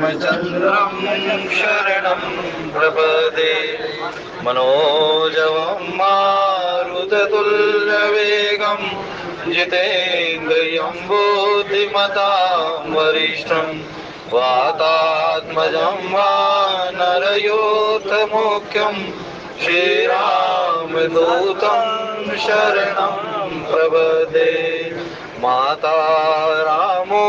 रामचन्द्रं शरणं प्रपदे मनोजवं मारुततुल्यवेगं जितेन्द्रियं बुद्धिमतां वरिष्ठं वातात्मजं वानरयोधमुख्यं श्रीरामदूतं शरणं प्रपदे माता रामो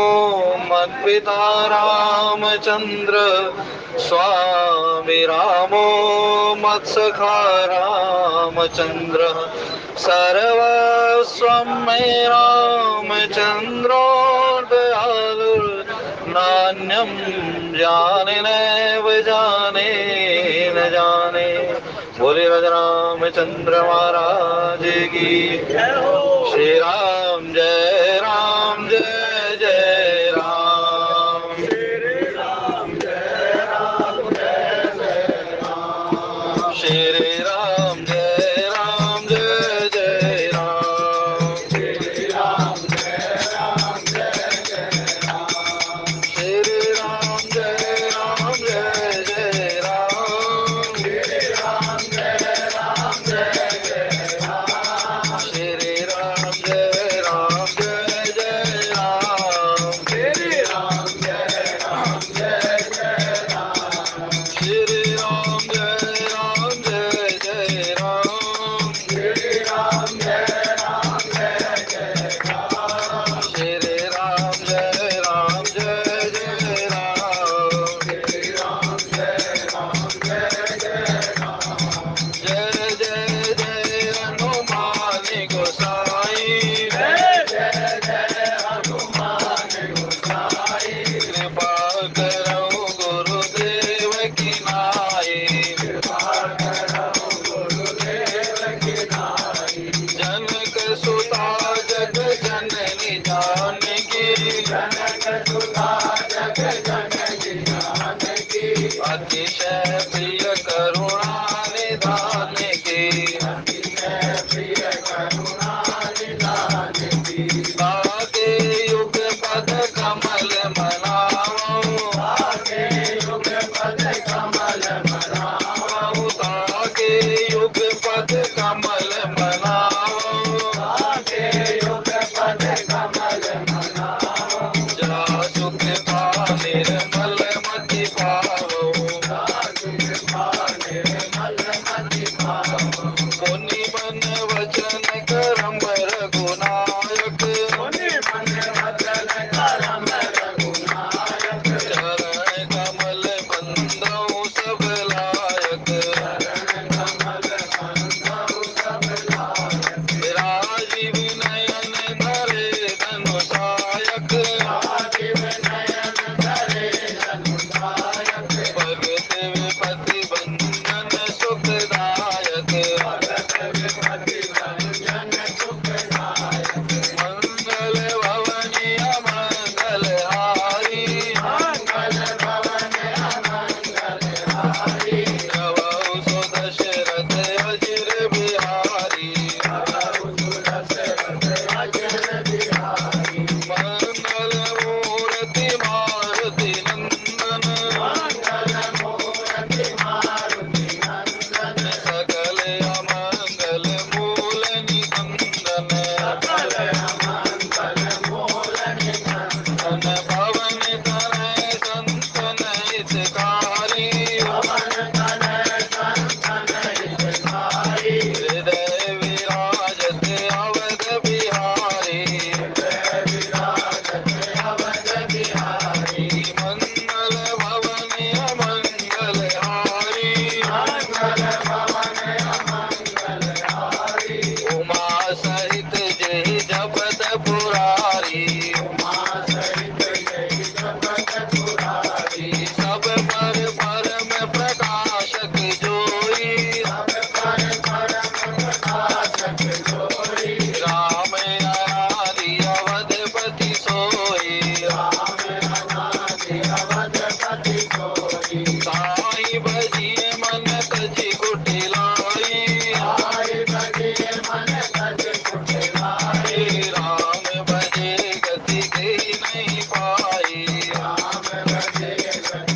मत्पिता रामचन्द्र स्वामी रामो मत्सखा रामचन्द्र सर्वस्वं मे रामचन्द्रो दयालुर्नान्यं जाने नैव जाने न जाने। बोले राजा रामचंद्र महाराज की श्री राम जय जय राम। श्री राम जय जय राम। श्री राम जय जय राम। श्री राम जय जय राम। श्री राम जय जय राम। श्री राम श्री राम जय जय राम। श्री राम जय जय राम। श्री राम जय जय राम। श्री राम जय जय राम। श्री राम जय जय राम। श्री राम जय जय राम। जय जय जय हनुमान गोसाई। जय जय जय हनुमान गोसाई। कृपा करो गुरुदेव की नाई। कृपा करो गुरुदेव की नाई। जनक सुता जग जननी जानकी। जनक सुता जग जननी जानकी। अतिशय प्रिय करुणा निधान की। ताके युग पद कमल मनावो। ताके युग पद कमल मनावो। ताके युग पद कमल मनावो। ताके युग पद कमल मनावो। जा सुख पावे निर्मल मति पावो। जा सुख पावे निर्मल मति पावो। मुनि मन वचन करम रघुनायक। मुनि मन वचन करम रघुनायक। चरण कमल बंधौ सब लायक। चरण कमल बंधौ सब लायक। राजीव नयन धरे धनुषायक। राजीव नयन धरे धनुषायक। भगत विपति बंधन सुखदायक। मंगल भवनि अमंगल हारी। मंगल भवनि अमंगल हारी। जवौ सो दशरथ अजिर बिहारी। जवौ सो दशरथ अजिर बिहारी। मंगल मूर्ति मारुति नंदन। मंगल मूर्ति मारुति नंदन। सकल अमंगल मूल निकंदन। सकल अमंगल मूल निकंदन। पवन तनय संतन हितकारी। पवन तनय संतन हितकारी। हृदय विराजत अवध बिहारी। हृदय विराजत अवध बिहारी। मंगल भवन अमंगल हारी। मंगल भवन अमंगल हारी। उमा सहित जय जपत पुरारी। उमा सहित जय जपत पुरारी। सब पर परम प्रकाशक जोई। सब पर परम प्रकाशक जोई। राम अनादि अवधपति सोई। राम अनादि अवधपति सोई। साई बजिए मन तजी कुटिलाई। साई बजिए मन तजी कुटिलाई। राम भजे गति के नहीं पाई। राम भजे गति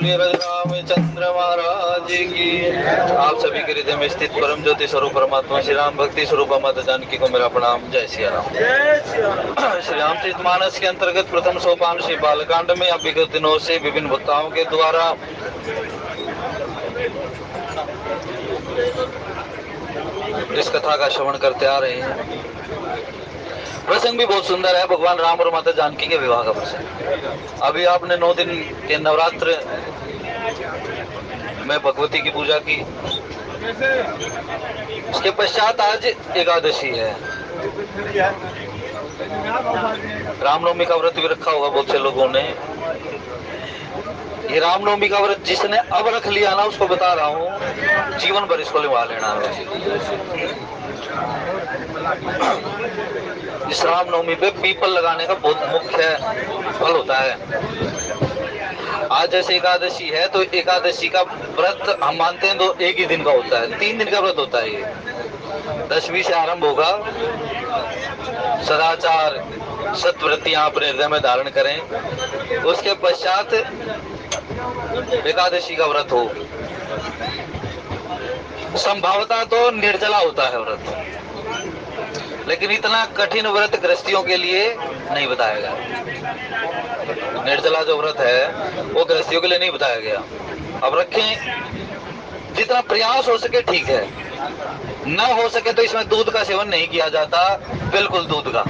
श्री रामचंद्र महाराज की। आप सभी के हृदय में स्थित परम ज्योति स्वरूप परमात्मा श्री राम भक्ति स्वरूप माता जानकी को मेरा प्रणाम। जय श्री राम। श्री रामचरित मानस के अंतर्गत प्रथम सोपान श्री बालकांड में अब विगत दिनों से विभिन्न वक्ताओं के द्वारा इस कथा का श्रवण करते आ रहे हैं। प्रसंग भी बहुत सुंदर है, भगवान राम और माता जानकी के विवाह का प्रसंग। अभी आपने 9 दिन के नवरात्र में भगवती की पूजा की, उसके पश्चात आज एकादशी है। रामनवमी का व्रत भी रखा होगा बहुत से लोगों ने। ये रामनवमी का व्रत जिसने अब रख लिया ना, उसको बता रहा हूँ जीवन भर इसको निभा लेना है। इस रामनवमी पे पीपल लगाने का बहुत मुख्य फल होता है। आज जैसे एकादशी है तो एकादशी का व्रत हम मानते हैं तो एक ही दिन का होता है, 3 दिन का व्रत होता है। ये 10वीं से आरंभ होगा। सदाचार सत्व्रतियां अपने हृदय में धारण करें, उसके पश्चात एकादशी का व्रत हो। संभवतः तो निर्जला होता है व्रत, लेकिन इतना कठिन व्रत गृहस्थियों के लिए नहीं बताया गया। निर्जला जो व्रत है वो गृहस्थियों के लिए नहीं बताया गया। अब रखें, जितना प्रयास हो सके ठीक है, न हो सके तो इसमें दूध का सेवन नहीं किया जाता, बिल्कुल दूध का,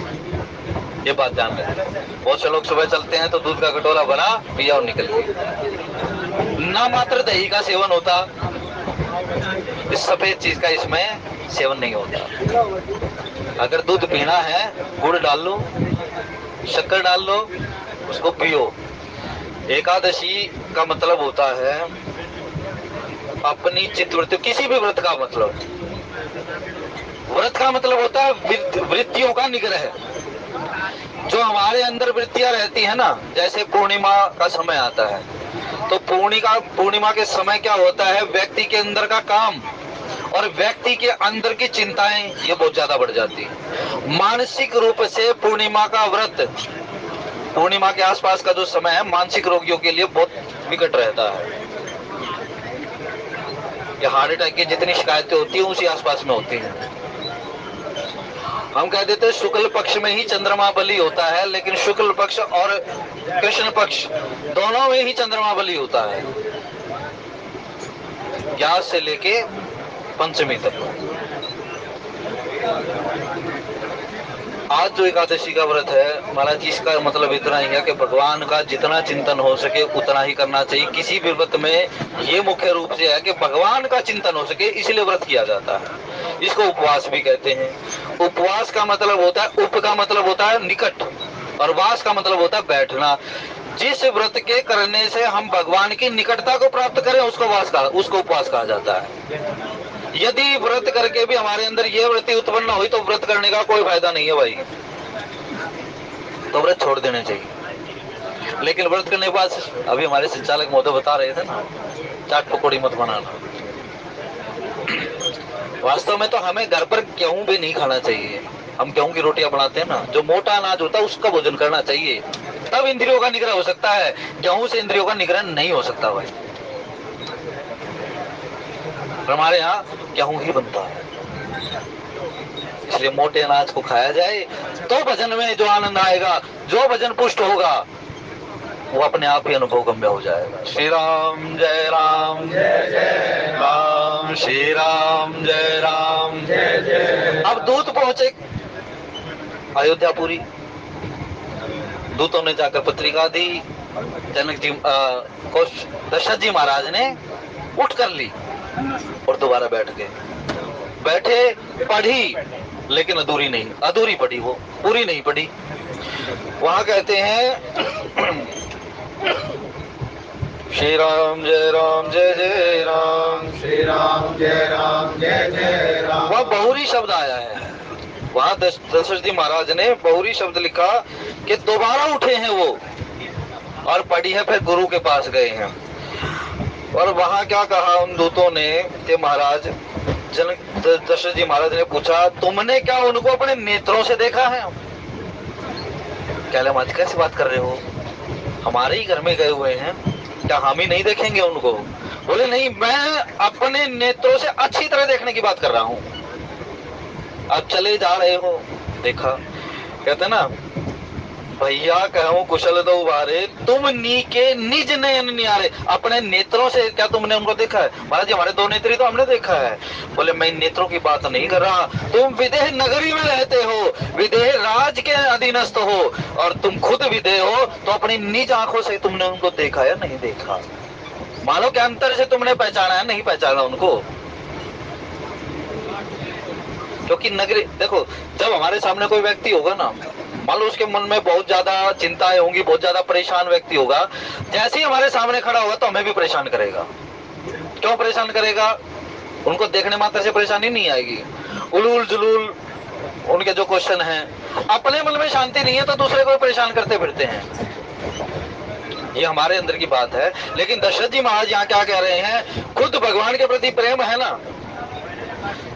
ये बात जान लें। बहुत से लोग सुबह चलते हैं तो दूध का कटोरा बना, पिया और निकल गए। ना मात्र दही का सेवन होता, इस सफेद चीज का इसमें सेवन नहीं होता। अगर दूध पीना है, गुड़ डाल लो, शक्कर डाल लो, उसको पियो। एकादशी का मतलब होता है अपनी चित्तवृत्ति, किसी भी व्रत का मतलब, व्रत का मतलब होता है वृत्तियों का निग्रह। जो हमारे अंदर वृत्तियां रहती है ना, जैसे पूर्णिमा का समय आता है तो पूर्णिमा के समय क्या होता है, व्यक्ति के अंदर का काम और व्यक्ति के अंदर की चिंताएं ये बहुत ज्यादा बढ़ जाती है। मानसिक रूप से पूर्णिमा का व्रत, पूर्णिमा के आसपास का जो समय है, मानसिक रोगियों के लिए बहुत विकट रहता है। ये हार्ट अटैक की जितनी शिकायतें होती है उसी आसपास में होती है। हम कह देते हैं शुक्ल पक्ष में ही चंद्रमा बलि होता है, लेकिन शुक्ल पक्ष और कृष्ण पक्ष दोनों में ही चंद्रमा बलि होता है, ग्यारह से लेके पंचमी तक। आज जो एकादशी का व्रत है महाराज, इसका मतलब इतना ही है कि भगवान का जितना चिंतन हो सके उतना ही करना चाहिए। किसी भी व्रत में ये मुख्य रूप से है कि भगवान का चिंतन हो सके, इसलिए व्रत किया जाता है। इसको उपवास भी कहते हैं। उपवास का मतलब होता है, उप का मतलब होता है निकट और वास का मतलब होता है बैठना। जिस व्रत के करने से हम भगवान की निकटता को प्राप्त करें उसको उपवास कहा जाता है। यदि व्रत करके भी हमारे अंदर ये वृत्ति उत्पन्न हुई तो व्रत करने का कोई फायदा नहीं है भाई, तो व्रत छोड़ देने चाहिए। लेकिन व्रत करने के बाद, अभी हमारे संचालक महोदय बता रहे थे ना, चाट पकौड़ी मत बनाना। वास्तव में तो हमें घर पर गेहूं भी नहीं खाना चाहिए। हम गेहूं की रोटियां बनाते हैं ना, जो मोटा अनाज होता है उसका भोजन करना चाहिए, तब इंद्रियों का निग्रह हो सकता है। गेहूं से इंद्रियों का निग्रह नहीं हो सकता भाई। हमारे यहाँ गेहूं ही बनता है, इसलिए मोटे अनाज को खाया जाए तो भजन में जो आनंद आएगा, जो भजन पुष्ट होगा वो अपने आप ही अनुभव गम्य हो जाएगा। श्री राम जय राम जय जय राम, श्री राम जय राम जय जय। अब दूत पहुंचे अयोध्यापुरी। दूतों ने जाकर पत्रिका दी। जनक जी दशरथ जी महाराज ने उठ कर ली और दोबारा बैठ गए। बैठे, पढ़ी, लेकिन अधूरी पढ़ी, वो पूरी नहीं पढ़ी। वहां कहते हैं श्री राम जय जय राम, श्री राम जय जय राम। वह बहुरी शब्द आया है। वहां दशरथ जी महाराज ने बहुरी शब्द लिखा कि दोबारा उठे हैं वो और पढ़ी है, फिर गुरु के पास गए हैं। और वहां क्या कहा उन दूतों ने कि महाराज, दशरथ जी महाराज ने पूछा, तुमने क्या उनको अपने नेत्रों से देखा है? कहले महाराज कैसे बात कर रहे हो, हमारे ही घर में गए हुए हैं, क्या हम ही नहीं देखेंगे उनको? बोले नहीं, मैं अपने नेत्रों से अच्छी तरह देखने की बात कर रहा हूं। अब चले जा रहे हो, देखा, कहते ना, भैया कहूं कुशल दो बारे, तुम नीके निज नयन निहारे। अपने नेत्रों से क्या तुमने उनको देखा है? महाराज जी हमारे 2 नेत्र तो हमने देखा है। बोले मैं नेत्रों की बात नहीं कर रहा, तुम विदेह नगरी में रहते हो, विदेह राज के अधीनस्थ हो, और तुम खुद विदेह हो, तो अपनी निज आंखों से तुमने उनको देखा या नहीं देखा? मानो के अंतर से तुमने पहचाना है, नहीं पहचाना उनको? क्योंकि नगरी, देखो, जब हमारे सामने कोई व्यक्ति होगा ना, मान लो उसके मन में बहुत ज्यादा चिंताएं होंगी, बहुत ज्यादा परेशान व्यक्ति होगा, जैसे ही हमारे सामने खड़ा होगा तो हमें भी परेशान करेगा। क्यों परेशान करेगा? उनको देखने मात्र से परेशानी नहीं आएगी, उलूल जुलूल उनके जो क्वेश्चन हैं, अपने मन में शांति नहीं है तो दूसरे को परेशान करते फिरते हैं। ये हमारे अंदर की बात है। लेकिन दशरथ जी महाराज यहाँ क्या कह रहे हैं? खुद भगवान के प्रति प्रेम है ना,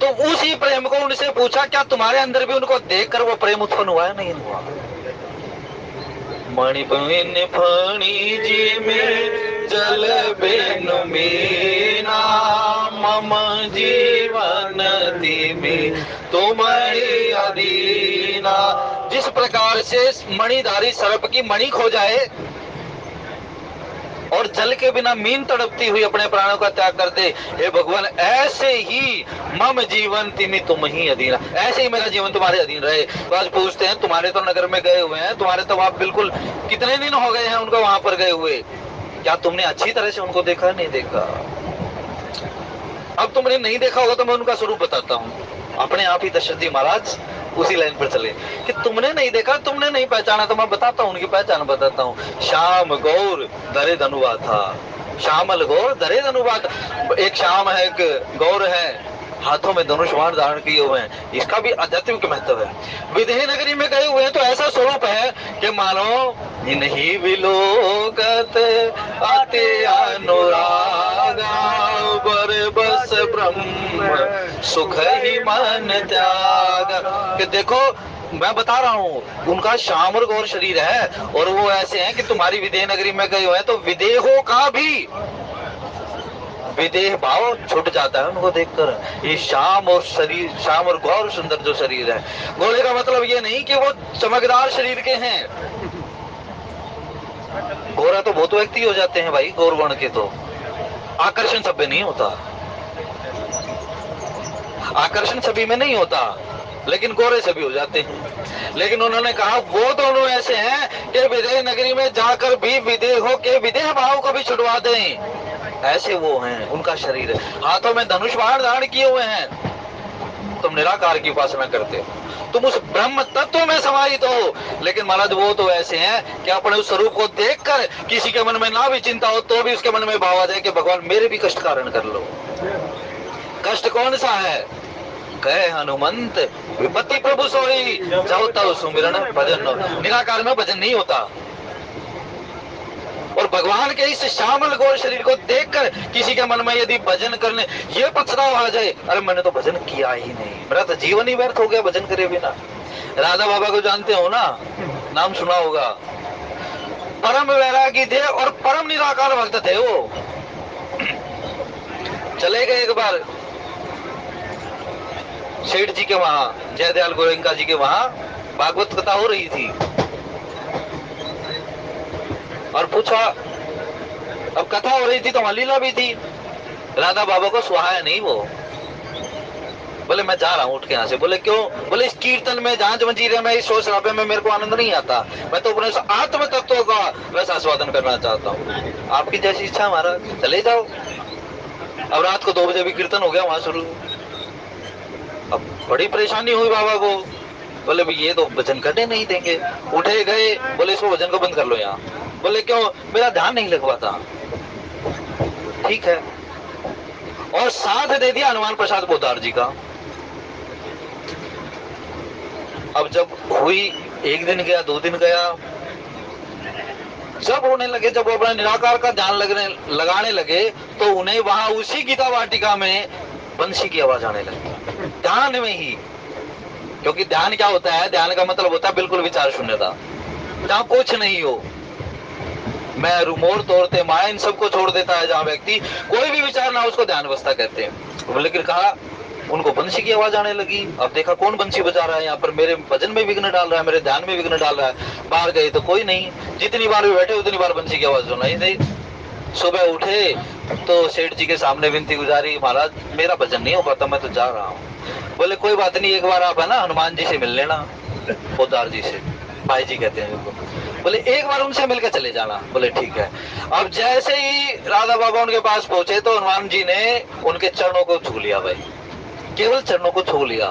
तो उसी प्रेम को उनसे पूछा, क्या तुम्हारे अंदर भी उनको देखकर वो प्रेम उत्पन्न हुआ है? नहीं हुआ। मणिपुन फणी जी में जल बेन मीना, मम जीवन में तुम्हारी अधीना। जिस प्रकार से मणिधारी सर्प की मणि खो जाए और जल के बिना मीन तड़पती हुई अपने प्राणों का त्याग कर दे, हे भगवान, ऐसे ही मम जीवन तिमि तुम ही अधीन, ऐसे ही मेरा जीवन तुम्हारे अधीन रहे। तो आज पूछते हैं, तुम्हारे तो नगर में गए हुए हैं, तुम्हारे तो आप बिल्कुल कितने दिन हो गए हैं उनको वहां पर गए हुए, क्या तुमने अच्छी तरह से उनको देखा? नहीं देखा। अब तुमने नहीं देखा होगा तो मैं उनका स्वरूप बताता हूँ। अपने आप ही दशरथ जी महाराज उसी लाइन पर चले कि तुमने नहीं देखा, तुमने नहीं पहचाना, तो मैं बताता हूँ, उनकी पहचान बताता हूँ। श्याम गौर दरे धनुबा था, श्यामल गौर दरे धनुबा। एक श्याम है, एक गौर है, हाथों में धनुष बाण धारण किए हुए हैं। इसका भी आध्यात्मिक महत्व है। विदेह नगरी में गए हुए हैं तो ऐसा स्वरूप है कि मानो नहीं विलोकत अति अनुरागा, बर बस ब्रह्म सुख ही मन त्याग। कि देखो, मैं बता रहा हूँ, उनका श्याम और गौर शरीर है, और वो ऐसे हैं कि तुम्हारी विदेह नगरी में गए हुए हैं तो विदेहों का भी विदेह भाव छूट जाता है उनको देखकर। ये श्याम और शरीर, श्याम और गौर सुंदर जो शरीर है, गोले का मतलब ये नहीं कि वो चमकदार शरीर के हैं। गोरा तो बहुत व्यक्ति हो जाते हैं भाई, गौर वर्ण के तो आकर्षण छवि नहीं होता, आकर्षण छवि में नहीं होता, लेकिन गोरे से भी हो जाते हैं। लेकिन उन्होंने कहा वो दोनों ऐसे हैं कि विदेह नगरी में जाकर भी विदेहों के विदेह भाव को भी छुड़वा दें, ऐसे वो हैं, उनका शरीर है। हाथों में धनुष बाण धारण किए हुए हैं। तुम निराकार की उपासना करते हो, तुम उस ब्रह्म तत्व में समाहित हो, लेकिन महाराज वो तो ऐसे हैं कि अपने उस स्वरूप को देखकर किसी के मन में ना भी चिंता हो तो भी उसके मन में भाव आ जाए कि भगवान मेरे भी कष्ट कारण कर लो। कष्ट कौन सा है? कहे हनुमंत विपत्ति प्रभु सोई, जाओ तब सुमिरन भजन। निराकार में भजन नहीं होता। और भगवान के इस श्यामल गौर शरीर को देखकर किसी के मन में यदि भजन करने ये पछतावा आ जाए, अरे मैंने तो भजन किया ही नहीं, मेरा तो जीवन ही व्यर्थ हो गया भजन करे बिना। राधा बाबा को जानते हो ना, नाम सुना होगा। परम वैरागी थे और परम निराकार भक्त थे वो। चले गए एक बार सेठ जी के वहां, जयदयाल गोयंका जी के वहां भागवत कथा हो रही थी, और पूछा, अब कथा हो रही थी तो वहां लीला भी थी। राधा बाबा को सुहाया नहीं वो, बोले मैं जा रहा हूँ उठ के यहाँ से। बोले क्यों? बोले इस कीर्तन में, झांझ मंजीरे में, इस शोर शराबे में मेरे को आनंद नहीं आता, मैं तो अपने आत्म तत्व का रस आस्वादन करना चाहता हूँ। आपकी जैसी इच्छा महाराज, चले जाओ। अब रात को 2 बजे भी कीर्तन हो गया वहां शुरू। अब बड़ी परेशानी हुई बाबा को, बोले भाई ये तो भजन करने नहीं देंगे। उठे गए, बोले इसको भजन को बंद कर लो यहाँ। बोले क्यों? मेरा ध्यान नहीं लग पाता। ठीक है, और साथ दे दिया हनुमान प्रसाद पोदार जी का। अब जब हुई, 1 दिन गया, 2 दिन गया, जब होने लगे, जब वो अपना निराकार का ध्यान लगाने लगे तो उन्हें वहां उसी गीता वाटिका में बंसी की आवाज आने लगी, ध्यान में ही। क्योंकि ध्यान क्या होता है? ध्यान का मतलब होता है बिल्कुल विचार शून्यता, जहां कुछ नहीं हो, मैं रुमोर तोड़ते माया, इन सबको छोड़ देता है जहाँ व्यक्ति कोई भी विचार ना उसको ध्यान अवस्था कहते हैं। लेकिन कहा उनको बंसी की आवाज आने लगी। अब देखा कौन बंसी बजा रहा है यहाँ पर, मेरे भजन में विघ्न डाल रहा है, मेरे ध्यान में विघ्न डाल रहा है। बाहर गए तो कोई नहीं, जितनी बार भी बैठे उतनी बार बंसी की आवाज सुनाई दी। सुबह उठे तो सेठ जी के सामने विनती गुजारी, महाराज मेरा भजन नहीं हो पाता, मैं तो जा रहा हूँ। बोले कोई बात नहीं, एक बार आप है ना हनुमान जी से मिल लेना, पोदार जी से, भाई जी कहते हैं उनको। बोले एक बार उनसे मिलकर चले जाना। बोले ठीक है। अब जैसे ही राधा बाबा उनके पास पहुंचे तो हनुमान जी ने उनके चरणों को छू लिया भाई, केवल चरणों को छू लिया।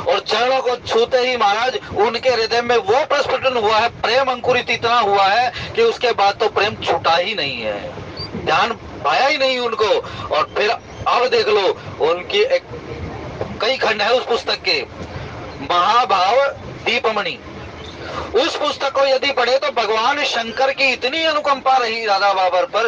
और चरणों को छूते ही महाराज उनके हृदय में वो प्रस्फुटन हुआ है, प्रेम अंकुरित इतना हुआ है कि उसके बाद तो प्रेम छूटा ही नहीं है, ध्यान पाया ही नहीं उनको। और फिर अब देख लो उनकी एक कई खंड है उस पुस्तक के, महाभाव दीपमणि। उस पुस्तक को यदि पढ़े तो भगवान शंकर की इतनी अनुकंपा रही राधा बाबा पर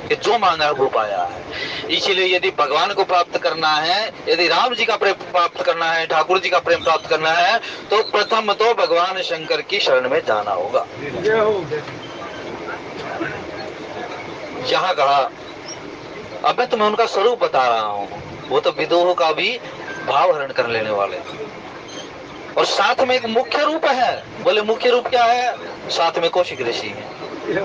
कि जो मांगा वो पाया है। इसीलिए यदि भगवान को प्राप्त करना है, यदि राम जी का प्रेम प्राप्त करना है, ठाकुर जी का प्रेम प्राप्त करना है, तो प्रथम तो भगवान शंकर की शरण में जाना होगा। यहाँ कहा, अब मैं तुम्हें उनका स्वरूप बता रहा हूँ, वो तो विदोह का भी भाव हरण कर लेने वाले, और साथ में एक मुख्य रूप है। बोले मुख्य रूप क्या है? साथ में कौशिक ऋषि है।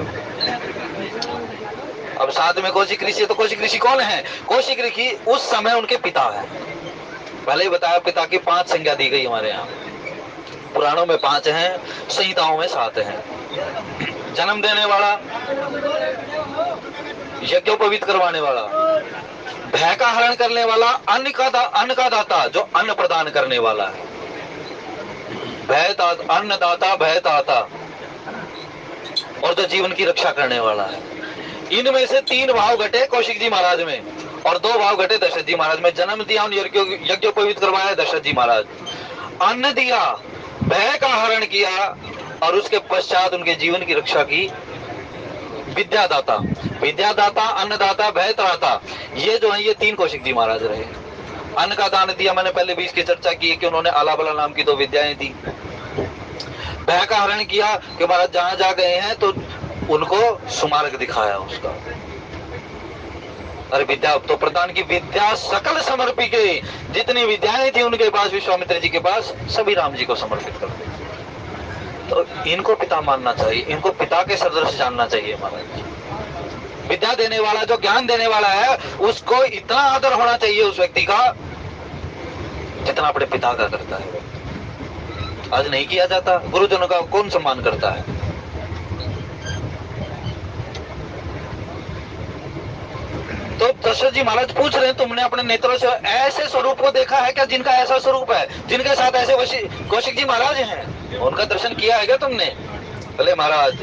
अब साथ में कौशिक ऋषि, तो कौशिक ऋषि कौन है? कौशिक ऋषि उस समय उनके पिता है। पहले ही बताया पिता की 5 संज्ञा दी गई हमारे यहाँ, पुराणों में 5 हैं, संहिताओं में 7 हैं। जन्म देने वाला, यज्ञोपवीत करवाने वाला, भय का हरण करने वाला, अन्न का दाता, जो अन्न प्रदान करने वाला है, अन्नदाता, भयदाता, और जो जीवन की रक्षा करने वाला है। इनमें से 3 भाव घटे कौशिक जी महाराज में, और 2 भाव घटे दशरथ जी महाराज में। जन्म दिया, यज्ञोपवीत करवाया दशरथ जी महाराज, अन्न दिया, भय का हरण किया, और उसके पश्चात उनके जीवन की रक्षा की विद्यादाता, अन्नदाता, भयत्राता, ये जो है ये 3 कौशिक जी महाराज रहे। अन्न का दान दिया, मैंने पहले भी इसकी चर्चा की कि उन्होंने आलाबला नाम की 2 विद्याएं दी। भय का हरण किया कि महाराज जहां जा गए हैं तो उनको सुमार्ग दिखाया उसका। अरे विद्या तो प्रदान की, विद्या सकल समर्पी के, जितनी विद्याएं थी उनके पास, विश्वामित्र जी के पास, सभी राम जी को समर्पित कर दी। तो इनको पिता मानना चाहिए, इनको पिता के सदृश जानना चाहिए महाराज। विद्या देने वाला, जो ज्ञान देने वाला है, उसको इतना आदर होना चाहिए उस व्यक्ति का जितना अपने पिता का करता है। आज नहीं किया जाता। गुरुजनों का कौन सम्मान करता है? तो दशरथ जी महाराज पूछ रहे हैं, तुमने अपने नेत्रों से ऐसे स्वरूप को देखा है क्या जिनका ऐसा स्वरूप है, जिनके साथ ऐसे कौशिक जी महाराज हैं, उनका दर्शन किया है क्या तुमने? बोले महाराज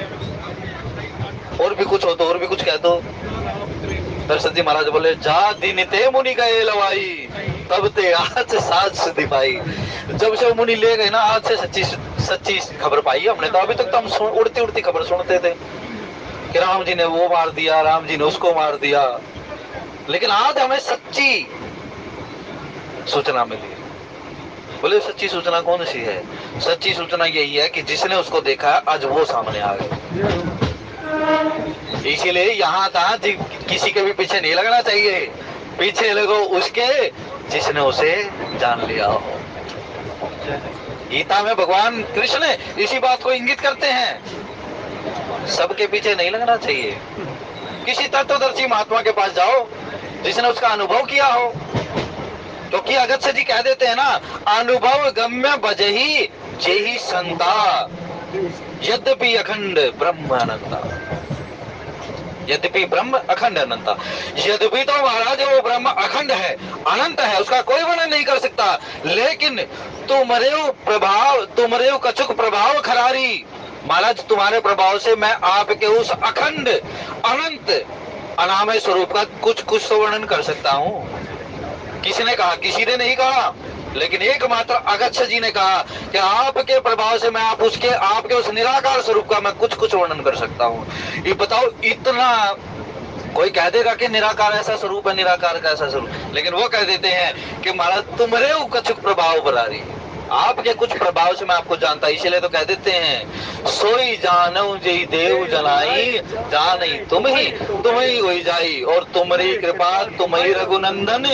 और भी कुछ हो तो और भी कुछ कह दो। दशरथ जी महाराज बोले, जा दिन ते मुनि गए लवाई, तब ते आज साज सुधी पाई। जब से मुनि ले गए ना, आज से सच्ची खबर पाई हमने। तो अभी तक तो हम उड़ती उड़ती खबर सुनते थे कि राम जी ने वो मार दिया, राम जी ने उसको मार दिया, लेकिन आज हमें सच्ची सूचना मिली। बोले सच्ची सूचना कौन सी है? सच्ची सूचना यही है कि जिसने उसको देखा आज वो सामने आ गए। इसीलिए यहाँ था किसी के भी पीछे नहीं लगना चाहिए, पीछे लगो उसके जिसने उसे जान लिया हो। गीता में भगवान कृष्ण इसी बात को इंगित करते हैं, सबके पीछे नहीं लगना चाहिए। किसी तत्वदर्शी महात्मा के पास जाओ जिसने उसका अनुभव किया हो, क्योंकि अगस्त्य जी कह देते हैं ना, अनुभव गम्य बजही जेहि संता, यद्यपि अखंड ब्रह्म अनंता। यद्यपि ब्रह्म अखंड अनंता, यद्यपि तो महाराज वो ब्रह्म अखंड है, अनंत है, उसका कोई वर्णन नहीं कर सकता। लेकिन तुमरे कछुक प्रभाव खरारी, महाराज तुम्हारे प्रभाव से मैं आपके उस अखंड अनंत अनामय स्वरूप का कुछ तो वर्णन कर सकता हूँ। किसने कहा? किसी ने नहीं कहा, लेकिन एकमात्र अगस्त्य जी ने कहा कि आपके प्रभाव से मैं आपके उस निराकार स्वरूप का मैं कुछ वर्णन कर सकता हूँ। ये बताओ, इतना कोई कह देगा कि निराकार ऐसा स्वरूप है, निराकार का ऐसा स्वरूप, लेकिन वो कह देते हैं कि महाराज तुम्हारे कछुक प्रभाव बरारी, आपके कुछ प्रभाव से मैं आपको जानता, इसीलिए तो कह देते हैं सोई जानऊ जय देव जनाई, जानई तुम ही होई जाई, और तुम्हारी कृपा तुम ही रघुनंदन,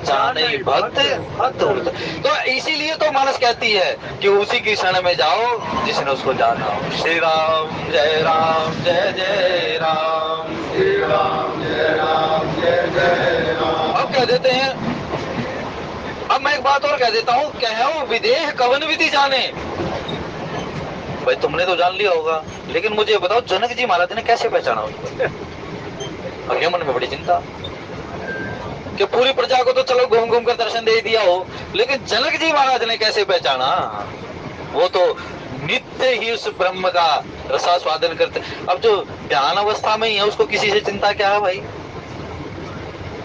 जानई भक्त अतुलित। तो इसीलिए तो मानस कहती है कि उसी की शरण में जाओ जिसने उसको जाना हो। श्री राम जय राम जय जय राम, श्री राम जय राम जय जय राम। अब कह देते हैं, अब मैं एक बात और कह देता हूँ, कहो विदेह कवन विधि जाने। भाई तुमने तो जान लिया होगा, लेकिन मुझे बताओ जनक जी महाराज ने कैसे पहचाना उसको? अब ये मन में बड़ी चिंता कि पूरी प्रजा को तो चलो घूम घूम कर दर्शन दे दिया हो, लेकिन जनक जी महाराज ने कैसे पहचाना? वो तो नित्य ही उस ब्रह्म का रसास्वादन करते। अब जो ध्यान अवस्था में ही है उसको किसी से चिंता क्या है भाई?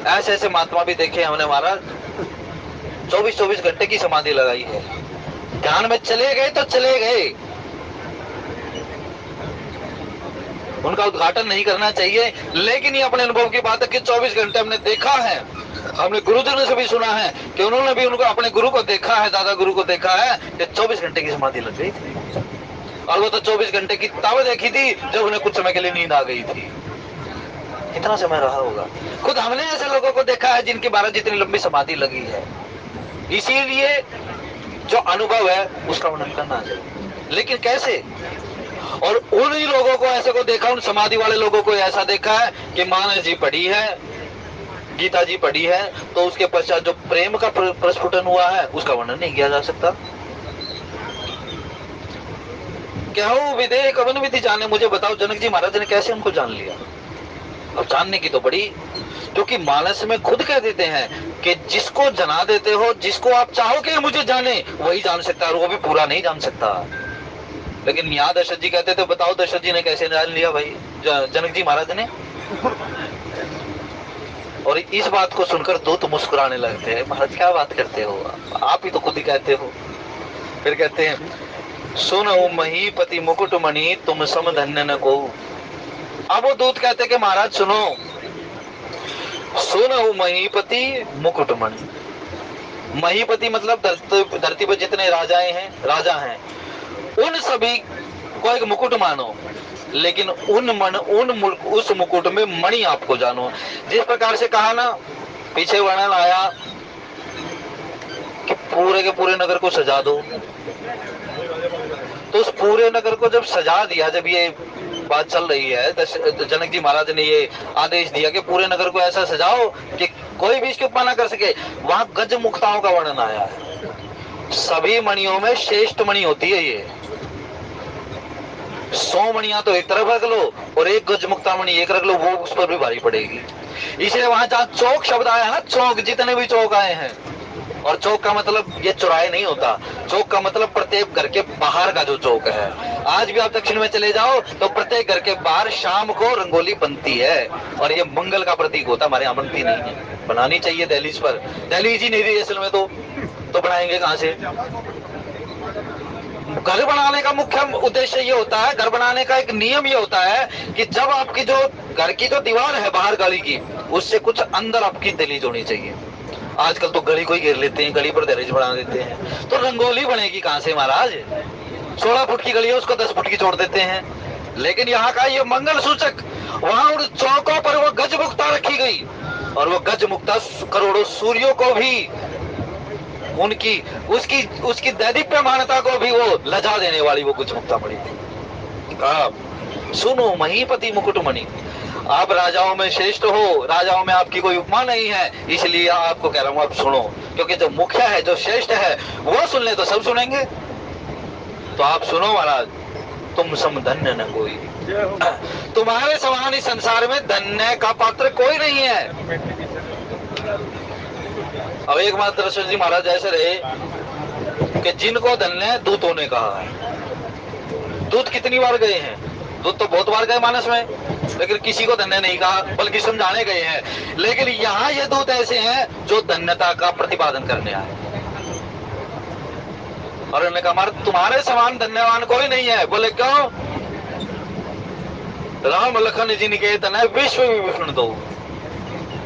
ऐसे ऐसे महात्मा भी देखे हमने महाराज, 24-24 घंटे की समाधि लगाई है, ध्यान में चले गए तो चले गए। उनका उद्घाटन नहीं करना चाहिए, लेकिन ये अपने अनुभव की बात है कि 24 घंटे हमने देखा है, हमने गुरुजनों से भी सुना है कि उन्होंने भी उनको अपने गुरु को देखा है, दादा गुरु को देखा है कि 24 घंटे की समाधि लग गई थी। और वो तो 24 घंटे की तब देखी थी जब उन्हें कुछ समय के लिए नींद आ गई थी। कितना समय रहा होगा? खुद हमने ऐसे लोगों को देखा है जिनकी 12 जितनी लंबी समाधि लगी है। इसीलिए जो अनुभव है उसका वर्णन करना चाहिए, लेकिन कैसे? और उन ही लोगों को ऐसे को देखा, उन समाधि वाले लोगों को ऐसा देखा है कि मानस जी पढ़ी है, गीता जी पढ़ी है, तो उसके पश्चात जो प्रेम का प्रस्फुटन हुआ है उसका वर्णन नहीं किया जा सकता। क्या हो विदेह कवन विधि जाने। मुझे बताओ जनक जी महाराज ने कैसे हमको जान लिया? अब जानने की तो बड़ी, क्योंकि मानस में खुद कह देते हैं कि जिसको जना देते हो, जिसको आप चाहो कि मुझे जाने, वही जान सकता है, और वो भी पूरा नहीं जान सकता। लेकिन यहाँ दशरथ जी कहते थे, बताओ दशरथ जी ने कैसे जान लिया भाई जनक जी महाराज ने? और इस बात को सुनकर दूत मुस्कुराने लगते हैं, महाराज क्या बात करते हो, आप ही तो खुद ही कहते हो। फिर कहते हैं, सुनो महीपति मुकुटमणि तुम सम धन्य न को। अब वो दूत कहते कि महाराज सुनो, सुनो महीपति मुकुटमणि। महीपति मतलब धरती पर जितने राजाएं हैं, राजा हैं, उन सभी को एक मुकुट मानो, लेकिन उस मुकुट में मणि आपको जानो। जिस प्रकार से कहा ना, पीछे वर्णन आया कि पूरे के पूरे नगर को सजा दो, तो उस पूरे नगर को जब सजा दिया, जब ये बात चल रही है, जनक जी महाराज ने ये आदेश दिया कि पूरे नगर को ऐसा सजाओ कि कोई भी इसकी उपमा ना कर सके, वहां गज मुक्ताओं का वर्णन आया है। सभी मणियों में श्रेष्ठ मणि होती है ये। 100 मणियां तो एक तरफ रख लो और एक गज मुक्ता मणि एक रख लो, वो उस पर भी भारी पड़ेगी। इसलिए वहां जहां चौक शब्द आया है ना, चौक, जितने भी चौक आए हैं, और चौक का मतलब ये चौराहे नहीं होता, चौक का मतलब प्रत्येक घर के बाहर का जो चौक है। आज भी आप दक्षिण में चले जाओ तो प्रत्येक घर के बाहर शाम को रंगोली बनती है, और ये मंगल का प्रतीक होता है। हमारे यहाँ बनती नहीं है, बनानी चाहिए दहलीज पर, दहलीज ही नहीं रही असल में, तो बनाएंगे कहाँ से? घर बनाने का मुख्य उद्देश्य ये होता है, घर बनाने का एक नियम ये होता है कि जब आपकी जो घर की जो दीवार है बाहर गली की, उससे कुछ अंदर आपकी दहलीज होनी चाहिए। आजकल तो गली को ही घेर लेते हैं, गली पर दहलीज बना देते हैं, तो रंगोली बनेगी कहां से महाराज? 16 फुट की गली है, उसको 10 फुट की छोड़ देते हैं। लेकिन यहाँ का ये मंगल सूचक, वहां उन चौकों पर वो गज मुक्ता रखी गई, और वो गज मुक्ता करोड़ों सूर्यों को भी, उनकी उसकी दैदीप्यमानता को भी वो लजा देने वाली वो गज मुक्ता पड़ी थी। सुनो महीपति मुकुटमणि, आप राजाओं में श्रेष्ठ हो, राजाओं में आपकी कोई उपमा नहीं है, इसलिए आपको कह रहा हूं आप सुनो, क्योंकि जो मुख्य है, जो श्रेष्ठ है, वो सुन ले तो सब सुनेंगे। तो आप सुनो महाराज, तुम सम धन्य न कोई, तुम्हारे समान इस संसार में धन्य का पात्र कोई नहीं है। अब एक बात दशरथ जी महाराज ऐसे रहे कि जिनको धन्य दूतों ने कहा है। दूत कितनी बार गए हैं? दूत तो बहुत बार गए मानस में, लेकिन किसी को धन्य नहीं कहा, बल्कि समझाने गए हैं। लेकिन यहाँ ये दूत ऐसे हैं जो धन्यता का प्रतिपादन करने आए, और उन्होंने कहा तुम्हारे समान धन्यवान कोई नहीं है। बोले क्यों? राम लखन जिनके तनय विश्व विभूषण दो।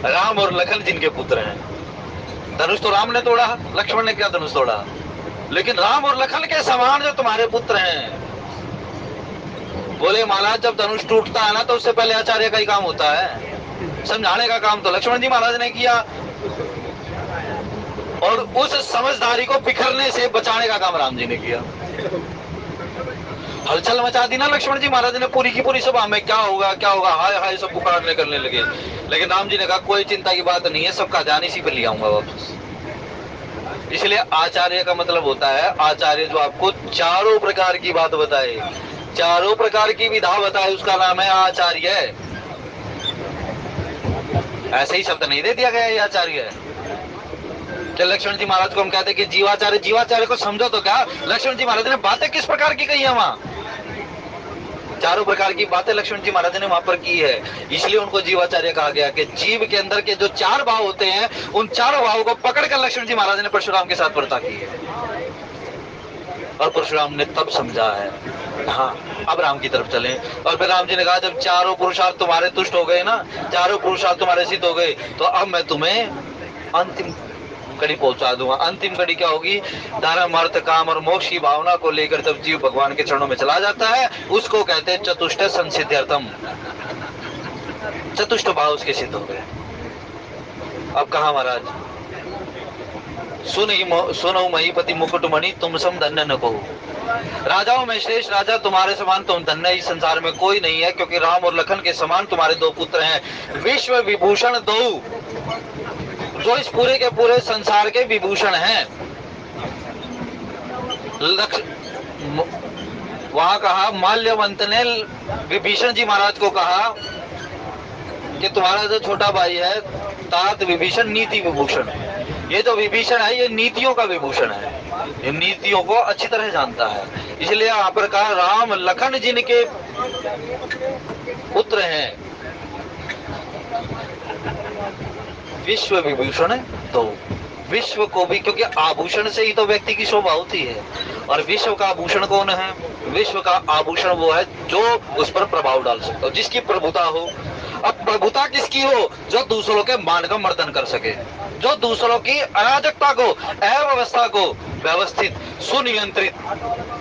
राम और लखन जिनके पुत्र हैं। धनुष तो राम ने तोड़ा, लक्ष्मण ने क्या धनुष तोड़ा? लेकिन राम और लखन के समान जो तुम्हारे पुत्र हैं। बोले महाराज जब धनुष टूटता है ना तो उससे पहले आचार्य का ही काम होता है, समझाने का काम तो लक्ष्मण जी महाराज ने किया, और उस समझदारी को बिखरने से बचाने का काम राम जी ने किया। हलचल मचा दी ना लक्ष्मण जी महाराज ने पूरी की पूरी सभा में, क्या होगा क्या होगा, हाय हाय सब पुकारने करने लगे। लेकिन राम जी ने कहा कोई चिंता की बात नहीं है, सबका ध्यान इसी पे ले आऊंगा वापस। इसलिए आचार्य का मतलब होता है आचार्य जो आपको चारों प्रकार की बात बताए, चारों प्रकार की विधा बताए, उसका नाम है आचार्य। ऐसे ही शब्द नहीं दे दिया गया ये आचार्य है। लक्ष्मण जी महाराज को हम कहते हैं कि जीवाचार्य, जीवाचार्य को समझो तो क्या लक्ष्मण जी महाराज ने बातें किस प्रकार की कही है वहां, चारों प्रकार की बातें लक्ष्मण जी महाराज ने वहां पर की है। इसलिए उनको जीवाचार्य कहा गया कि जीव के अंदर के जो चार भाव होते हैं उन चारों भावों को पकड़कर लक्ष्मण जी महाराज ने परशुराम के साथ वार्ता की है, और परशुराम ने तब समझा है हाँ अब राम की तरफ चलें। और फिर राम जी ने कहा जब चारों पुरुषार्थ तुम्हारे तुष्ट हो गए ना, चारों पुरुषार्थ तुम्हारे सिद्ध हो गए, तो अब मैं तुम्हें अंतिम कड़ी पहुंचा दूंगा। अंतिम कड़ी क्या होगी, धर्म अर्थ काम और मोक्ष की भावना को लेकर जब जीव भगवान के चरणों में चला जाता है उसको कहते हैं चतुष्ट संसिद्ध्यर्थम, चतुष्ट भाव उसके सिद्ध हो गए। अब कहा महाराज, सुनो महीपति मुकुटमणि तुम सम धन्य न कहो, राजाओं में श्रेष्ठ राजा तुम्हारे समान तुम धन्य इस संसार में कोई नहीं है, क्योंकि राम और लखन के समान तुम्हारे दो पुत्र हैं, विश्व विभूषण दो, जो इस पूरे के पूरे संसार के विभूषण हैं। वहां कहा माल्यवंत ने विभीषण जी महाराज को कहा कि तुम्हारा जो छोटा भाई है तात विभीषण नीति विभूषण, ये जो विभीषण है ये नीतियों का विभूषण है, ये नीतियों को अच्छी तरह जानता है। इसलिए यहाँ पर कहा राम लखन जिनके पुत्र हैं विश्व विभूषण तो विश्व को भी, क्योंकि आभूषण से ही तो व्यक्ति की शोभा होती है, और विश्व का आभूषण कौन है, विश्व का आभूषण वो है जो उस पर प्रभाव डाल सकता हो, जिसकी प्रभुता हो। अब प्रभुता किसकी हो, जो दूसरों के मान का मर्दन कर सके, जो दूसरों की अराजकता को अव्यवस्था को व्यवस्थित सुनियंत्रित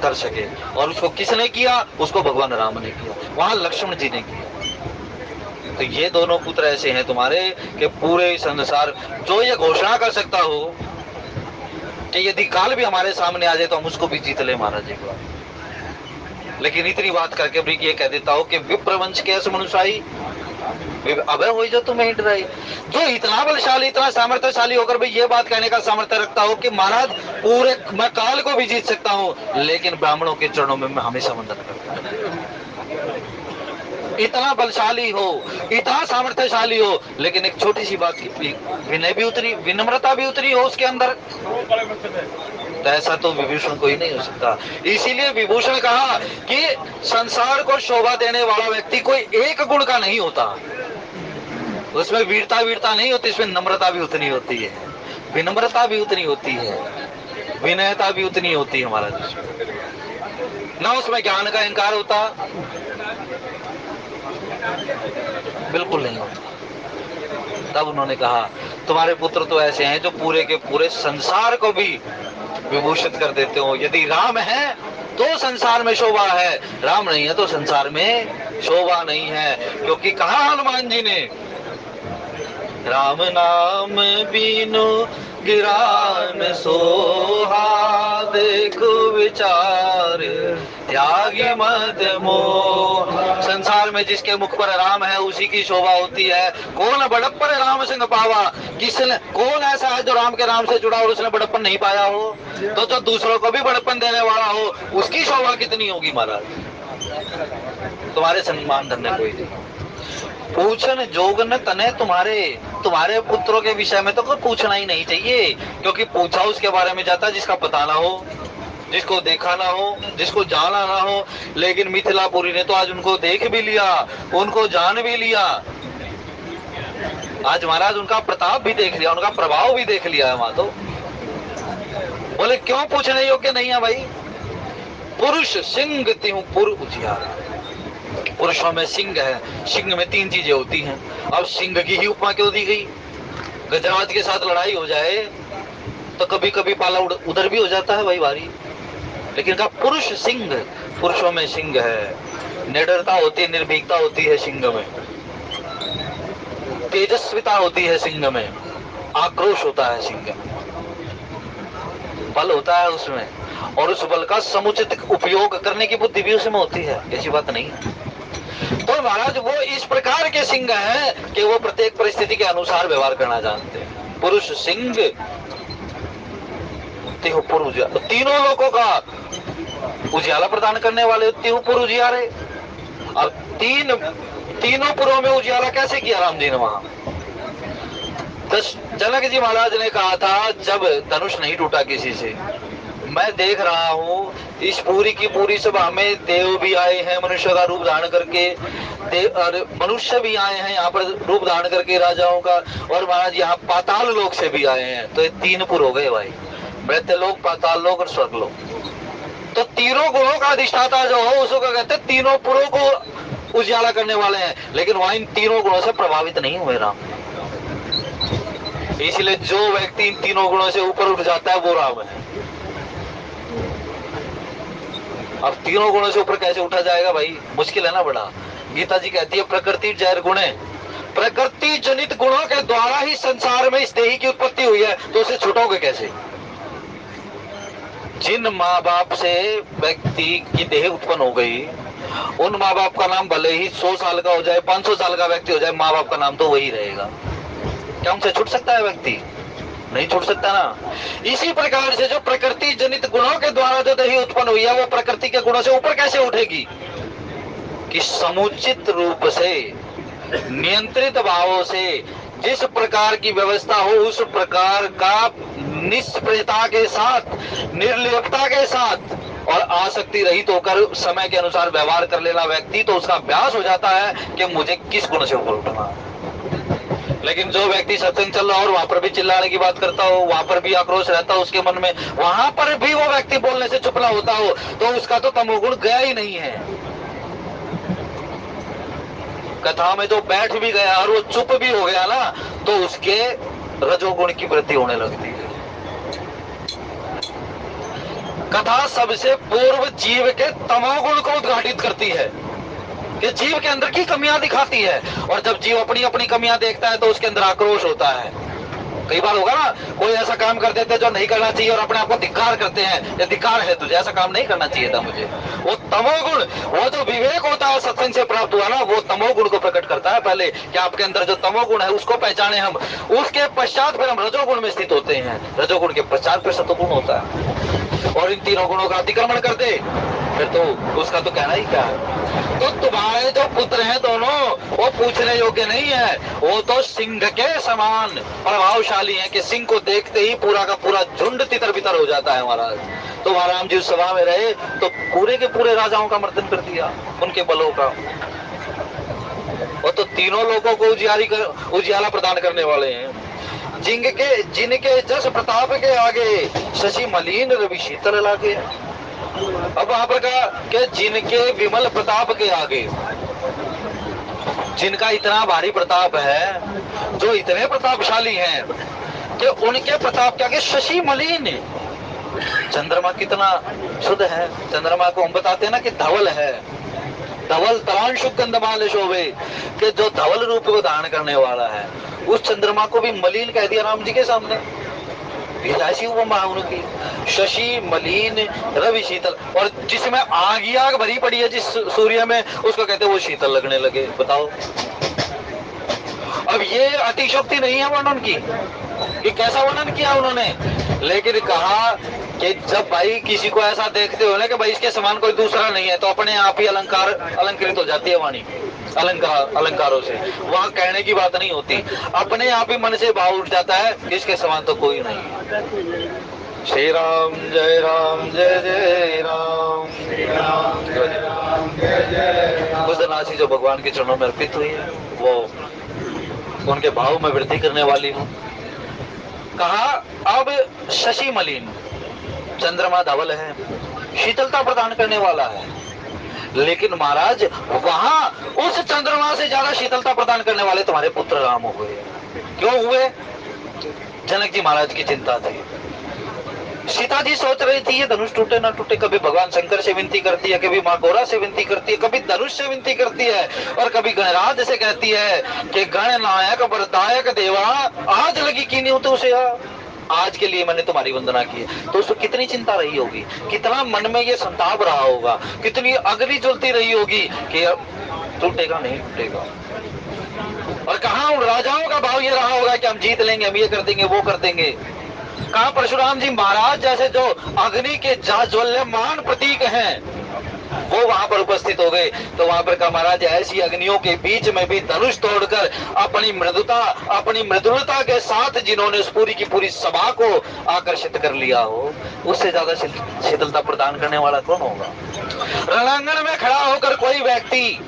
कर सके, और उसको किसने किया, उसको भगवान राम ने किया, वहां लक्ष्मण जी ने किया। तो ये दोनों पुत्र ऐसे हैं तुम्हारे कि पूरे संसार जो ये घोषणा कर सकता हो कि यदि काल भी हमारे सामने आ जाए तो हम उसको भी जीत ले महाराज एक बार। लेकिन इतनी बात करके भी ये कह देता हो कि विप्रवंश के मनुष्याई अबे वही जो तुम्हें डराई, जो इतना बलशाली इतना सामर्थ्यशाली होकर भी ये बात कहने का सामर्थ्य रखता हो कि महाराज पूरे मैं काल को भी जीत सकता हूँ, लेकिन ब्राह्मणों के चरणों में मैं हमेशा वंदन करता हूँ। इतना बलशाली हो, इतना सामर्थ्यशाली हो, लेकिन एक छोटी सी बात की विनय भी उतरी, विनम्रता भी उतरी हो उसके अंदर, तो ऐसा तो विभूषण कोई नहीं हो सकता। इसीलिए विभूषण कहा कि संसार को शोभा देने वाला व्यक्ति कोई एक गुण का नहीं होता, उसमें वीरता नहीं होती, उसमें नम्रता भी उतनी होती है, विनम्रता भी उतनी होती है, विनयता भी उतनी होती है हमारा देश ना, उसमें ज्ञान का इनकार होता बिल्कुल नहीं होता। तब उन्होंने कहा तुम्हारे पुत्र तो ऐसे हैं जो पूरे के पूरे संसार को भी विभूषित कर देते हो। यदि राम है तो संसार में शोभा है, राम नहीं है तो संसार में शोभा नहीं है। क्योंकि कहा हनुमान जी ने राम नाम बीनु गिरान सोहा, देखो विचार त्यागी मत मोह। संसार में जिसके मुख पर राम है उसी की शोभा होती है। कौन बड़प्पन राम सिंह पावा, किसने कौन ऐसा है जो राम के नाम से जुड़ा और उसने बड़प्पन नहीं पाया हो, तो जो दूसरों को भी बड़प्पन देने वाला हो उसकी शोभा कितनी होगी महाराज। तुम्हारे सम्मान धन्य कोई नहीं। पूछन जोगन तने तुम्हारे पुत्रों के विषय में तो कोई पूछना ही नहीं चाहिए, क्योंकि पूछा उसके बारे में जाता जिसका पता ना हो, जिसको देखा ना हो, जिसको जाना ना हो। लेकिन मिथिलापुरी ने तो आज उनको देख भी लिया, उनको जान भी लिया, आज महाराज उनका प्रताप भी देख लिया, उनका प्रभाव भी देख लिया है वहां। तो बोले क्यों पूछने योग्य नहीं है भाई। पुरुष सिंह त्यों पुर उजियारा, पुरुषों में सिंह है, सिंह में 3 चीजें होती हैं। अब सिंह की ही उपमा क्यों दी गई। गजराज के साथ लड़ाई हो जाए तो कभी कभी पाला उधर भी हो जाता है भाई भारी। लेकिन कहा पुरुष सिंह, पुरुषों में सिंह है, निडरता होती है, निर्भीकता होती है सिंह में, तेजस्विता होती है सिंह में, आक्रोश होता है सिंह में, बल होता है उसमें, और उस बल का समुचित उपयोग करने की बुद्धि भी उसमें होती है, ऐसी बात नहीं है। तो महाराज वो इस प्रकार के सिंह हैं कि वो प्रत्येक परिस्थिति के अनुसार व्यवहार करना जानते हैं। पुरुष सिंह तिहुपुर उजियारा, तो तीनों लोगों का उजियाला प्रदान करने वाले तिहुपुर उजियारे। और तीनों पुरों में उजियाला कैसे किया राम जी ने वहां? जनक जी महाराज ने कहा था जब धनुष नहीं टूटा किसी से, मैं देख रहा हूँ इस पूरी की पूरी सभा में देव भी आए हैं मनुष्य का रूप धारण करके, और मनुष्य भी आए हैं यहाँ पर रूप धारण करके राजाओं का, और महाराज यहाँ पाताल लोक से भी आए हैं। तो ये तीन पुर हो गए भाई, मृत्य लोक, पाताल लोक और स्वर्ग लोक। तो तीनों गुणों का अधिष्ठाता जो हो उसको कहते हैं तीनों पुरों को उजियाला करने वाले हैं। लेकिन वहां इन तीनों गुणों से प्रभावित नहीं हुए राम। इसलिए जो व्यक्ति इन तीनों गुणों से ऊपर उठ जाता है वो राम है। अब तीनों गुणों से ऊपर कैसे उठा जाएगा भाई? मुश्किल है ना बड़ा। गीता जी कहती है प्रकृति जैर गुणे, प्रकृति जनित गुणों के द्वारा ही संसार में इस देही की उत्पत्ति हुई है, तो उसे छुटोगे कैसे? जिन माँ बाप से व्यक्ति की देह उत्पन्न हो गई, उन माँ बाप का नाम भले ही 100 साल का हो जाए, 500 साल का व्यक्ति हो जाए, माँ बाप का नाम तो वही रहेगा। क्या उनसे छूट सकता है व्यक्ति? नहीं छूट सकता ना। इसी प्रकार से जो प्रकृति जनित गुणों के द्वारा जो देही उत्पन्न हुई है, वो प्रकृति के गुणों से ऊपर कैसे उठेगी? कि समुचित रूप से, नियंत्रित भावों से, जिस प्रकार की व्यवस्था हो उस प्रकार का निष्प्रियता के साथ, निर्लिप्तता के साथ और आसक्ति रहित होकर समय के अनुसार व्यवहार कर लेना व्यक्ति, तो उसका अभ्यास हो जाता है कि मुझे किस गुण से ऊपर उठना। लेकिन जो व्यक्ति सत्संग चल रहा हो और वहां पर भी चिल्लाने की बात करता हो, वहां पर भी आक्रोश रहता हो उसके मन में, वहां पर भी वो व्यक्ति बोलने से चुप ना होता हो, तो उसका तो तमोगुण गया ही नहीं है। कथा में तो बैठ भी गया और वो चुप भी हो गया ना, तो उसके रजोगुण की वृद्धि होने लगती है। कथा सबसे पूर्व जीव के तमोगुण को उद्घाटित करती है कि जीव के अंदर की कमियां दिखाती है। और जब जीव अपनी अपनी कमियां देखता है तो उसके अंदर आक्रोश होता है। कई बार होगा ना, कोई ऐसा काम कर देते हैं जो नहीं करना चाहिए और अपने आप को धिक्कार करते हैं, ये धिक्कार है तुझे, ऐसा काम नहीं करना चाहिए था मुझे। वो तमोगुण, वो जो विवेक होता है सत्संग से प्राप्त हुआ ना, वो तमोगुण को प्रकट करता है पहले कि आपके अंदर जो तमोगुण है उसको पहचाने हम, उसके पश्चात फिर हम रजोगुण में स्थित होते हैं, रजोगुण के पश्चात फिर सतोगुण होता है। और इन तीनों गुणों का अतिक्रमण कर दे फिर तो उसका तो कहना ही क्या है। तो तुम्हारे जो पुत्र हैं दोनों, वो पूछने योग्य नहीं है, वो तो सिंह के समान प्रभावशाली हैं कि सिंह को देखते ही पूरा का पूरा झुंड तितर बितर हो जाता है महाराज। तो महाराज जी उस सभा में रहे तो पूरे के पूरे राजाओं का मर्दन कर दिया, उनके बलों का। वो तो तीनों लोगों को उजियाला प्रदान करने वाले हैं। जिनके जस प्रताप के आगे शशि मलिन रवि शीतल लागे। अब वहां पर कहा कि जिनके विमल प्रताप के आगे, जिनका इतना भारी प्रताप है, जो इतने प्रतापशाली हैं कि उनके प्रताप के आगे शशि मलिन। चंद्रमा कितना शुद्ध है, चंद्रमा को हम बताते हैं ना कि धवल है, धवल तरांशु गंधमाल शोभे, कि जो धवल रूप को धारण करने वाला है, उस चंद्रमा को भी मलिन कह दिया राम जी के सामने। ऐसी उपमा उनकी, शशि मलिन रवि शीतल। और जिसमें आग भरी पड़ी है जिस सूर्य में, उसको कहते वो शीतल लगने लगे। बताओ, अब ये अतिशोक्ति नहीं है वर्णन की, कि कैसा वर्णन किया उन्होंने, लेकिन कहा कि जब भाई किसी को ऐसा देखते हो ना कि भाई इसके समान कोई दूसरा नहीं है, तो अपने आप ही अलंकृत हो जाती है वाणी अलंकारों से। वहां कहने की बात नहीं होती, अपने आप ही मन से भाव उठ जाता है इसके समान तो कोई नहीं। श्री राम जय जय राम, श्री राम जय जय। कुछ राशि जो भगवान के चरणों में अर्पित हुई है, वो उनके भाव में वृद्धि करने वाली हूँ। कहा अब शशि मलिन, चंद्रमा धवल है, शीतलता प्रदान करने वाला है, लेकिन महाराज वहां उस चंद्रमा से ज्यादा शीतलता प्रदान करने वाले तुम्हारे पुत्र राम हुए। क्यों हुए? जनक जी महाराज की चिंता थी सीता जी सोच रही थी ये धनुष टूटे ना टूटे, कभी भगवान शंकर से विनती करती है, कभी माँ गौरा से विनती करती है, कभी धनुष से विनती करती है, और कभी गणराज से कहती है कि गणनायक वरदायक देवा आज लगी की नहीं होते उसे, आज के लिए मैंने तुम्हारी वंदना की है। तो उसको कितनी चिंता रही होगी, कितना मन में ये संताप रहा होगा, कितनी अग्नि जलती रही होगी कि अब टूटेगा नहीं टूटेगा। और कहाँ उन राजाओं का भाव ये रहा होगा कि हम जीत लेंगे, हम ये कर देंगे वो कर देंगे। कहाँ परशुराम जी महाराज जैसे जो अग्नि के ज्वल्यमान प्रतीक हैं वो वहां पर उपस्थित हो गए। तो वहां पर का महाराज ऐसी अग्नियों के बीच में भी धनुष तोड़कर अपनी मृदुलता के साथ जिन्होंने उस पूरी की पूरी सभा को आकर्षित कर लिया हो, उससे ज्यादा शीतलता प्रदान करने वाला कौन होगा। रणांगण में खड़ा होकर कोई व्यक्ति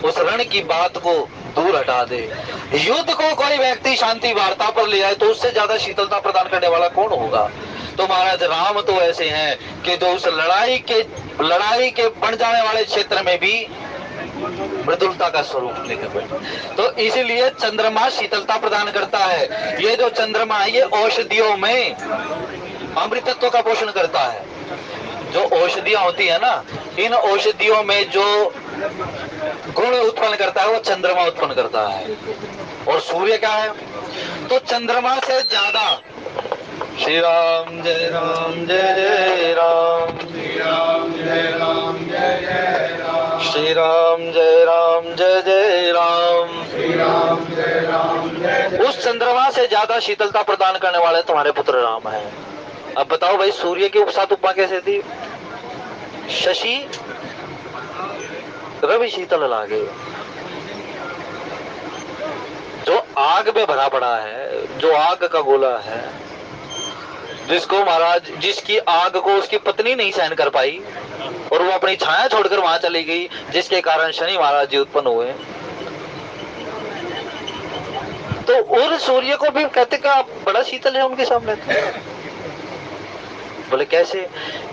उस रण की बात को दूर हटा दे, युद्ध को कोई व्यक्ति शांति वार्ता पर ले आए, तो उससे ज्यादा शीतलता प्रदान करने वाला कौन होगा। तो महाराज राम तो ऐसे हैं कि जो उस लड़ाई के बन जाने वाले क्षेत्र में भी मृदुलता का स्वरूप लेकर बैठे। तो इसीलिए चंद्रमा शीतलता प्रदान करता है। ये जो चंद्रमा है ये औषधियों में अमृतत्व का पोषण करता है। जो औषधियां होती है ना, इन औषधियों में जो गुण उत्पन्न करता है वो चंद्रमा उत्पन्न करता है। और सूर्य क्या है, तो चंद्रमा से ज्यादा। श्री राम जय राम जय जय राम, श्री राम जय राम जय जय राम, श्री राम जय राम जय जय राम, श्री राम जय राम जय। उस चंद्रमा से ज्यादा शीतलता प्रदान करने वाले तुम्हारे पुत्र राम है। अब बताओ भाई, सूर्य की साथ उपमा कैसे थी। शशि रवि शीतल लागे। जो आग में भरा पड़ा है, जो आग का गोला है, जिसको महाराज, जिसकी आग को उसकी पत्नी नहीं सहन कर पाई और वो अपनी छाया छोड़कर वहां चली गई, जिसके कारण शनि महाराज जी उत्पन्न हुए। तो और सूर्य को भी कहते का बड़ा शीतल है उनके सामने। बोले कैसे,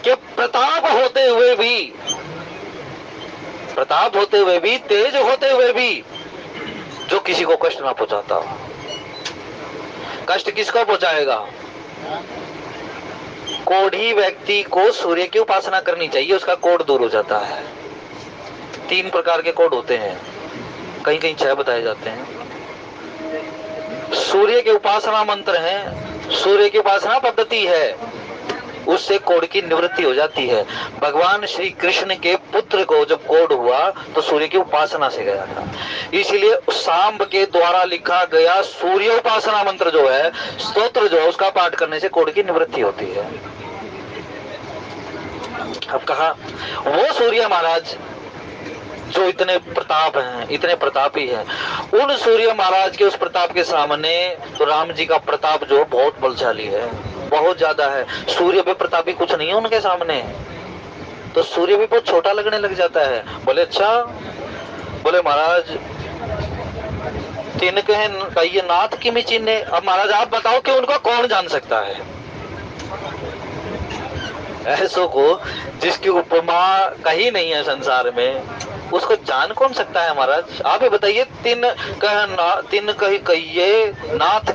कि प्रताप होते हुए भी, तेज होते हुए भी जो किसी को कष्ट ना पहुंचाता। कष्ट किसको पहुंचाएगा। कोढ़ी व्यक्ति को सूर्य की उपासना करनी चाहिए, उसका कोढ़ दूर हो जाता है। 3 प्रकार के कोढ़ होते हैं, कहीं कहीं 6 बताए जाते हैं। सूर्य के उपासना मंत्र है, सूर्य की उपासना पद्धति है, उससे कोढ़ की निवृत्ति हो जाती है। भगवान श्री कृष्ण के पुत्र को जब कोढ़ हुआ तो सूर्य की उपासना से गया था। इसीलिए सांब के द्वारा लिखा गया सूर्य उपासना मंत्र जो है, स्तोत्र जो है, उसका पाठ करने से कोढ़ की निवृत्ति होती है। अब कहा वो सूर्य महाराज जो इतने प्रताप हैं, इतने प्रतापी हैं, उन सूर्य महाराज के उस प्रताप के सामने तो राम जी का प्रताप जो बहुत बलशाली है, बहुत ज्यादा है। सूर्य भी प्रतापी कुछ नहीं है उनके सामने। तो सूर्य भी बहुत छोटा लगने लग जाता है। बोले अच्छा, बोले महाराज तीन कहिए नाथ की चिन्ह। अब महाराज आप बताओ कि उनको कौन जान सकता है। ऐसो को जिसकी उपमा कहीं नहीं है संसार में, उसको जान कौन सकता है महाराज। आप ही बताइए, तीन कहिए नाथ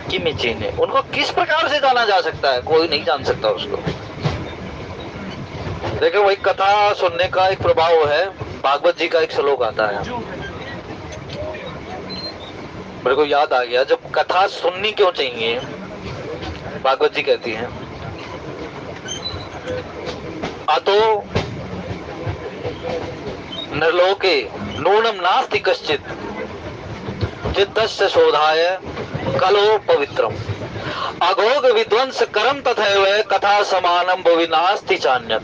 की चिन्ह, उनको किस प्रकार से जाना जा सकता है। कोई नहीं जान सकता उसको। देखो वही कथा सुनने का एक प्रभाव है। भागवत जी का एक श्लोक आता है, मेरे को याद आ गया। जब कथा सुननी क्यों चाहिए, भागवत जी कहती हैं अतो नरलोके नूनम नास्ति कश्चित चित्तस्य शोधाय कलो पवित्रम अघोग विध्वंस करम तथैव कथा समानम भुवि नास्ति चान्यत।